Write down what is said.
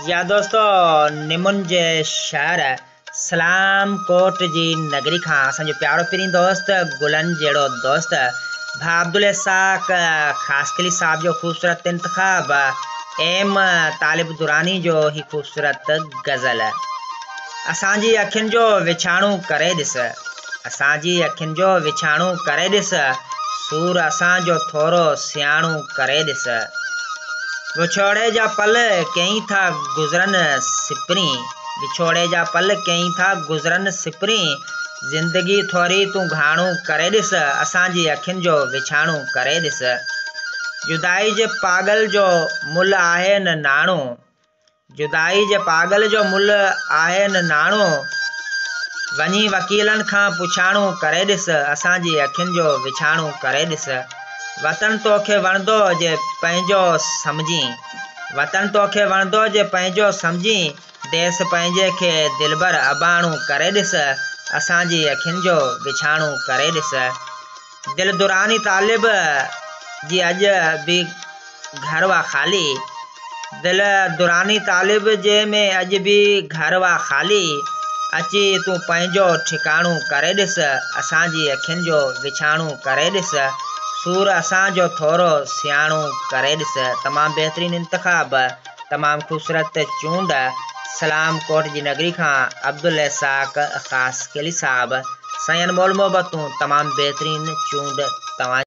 या दोस्तों निमुन जे शहर सलाम कोट जी नगरी खां असांजो प्यारो पिरीं दोस्त गुलन जहिड़ो दोस्त भा अब्दुल इसाक खासकली साहब जो ख़ूबसूरत इंतखाब एम तालिब दुरानी जो ही ख़ूबसूरत गज़ल असांजी अखियुनि जो विछाणू करे ॾिस असांजी अखियुनि जो विछाणू करे ॾिस सूर असांजो थोरो सियाणू करे ॾिस विछोड़े जा पल कई था गुज़रन सिपरी विछोड़े जा पल कई था गुज़रन सिपरी ज़िंदगी थोरी तूं घाणू करे ॾिस असांजी अखियुनि जो विछाणू करे ॾिस जुदाई जे पागल जो मुल्ह आहे न नाणो जुदाई जे पागल जो मुल्ह आहे न नाणो वञी वकीलनि खां पुछाणू करे ॾिस असांजी अखियुनि जो विछाणू करे ॾिस वतन तोखे वणंदो जे पंहिंजो सम्झी वतन तोखे वणंदो जे पंहिंजो सम्झी देस पंहिंजे खे दिलबर अबाणू करे ॾिस असांजी अखियुनि जो विछाणू करे ॾिस दिल दुरानी तालिब जी अॼु बि घर हुआ ख़ाली दिल दुरानी तालिब जे में अॼु बि घर हुआ ख़ाली अची तूं पंहिंजो ठिकाणो करे ॾिस असांजी अखियुनि जो विछाणू करे ॾिस सूर असांजो थोरो सियाणू करे ॾिस तमामु बहितरीनु इंतखाब तमामु ख़ूबसूरत चूंड सलाम कोट जी नगरी खां अब्दुल इसाक ख़ासकली साहब साईं अनमोल मोहबतूं तमामु बहितरीनु चूंड तव्हां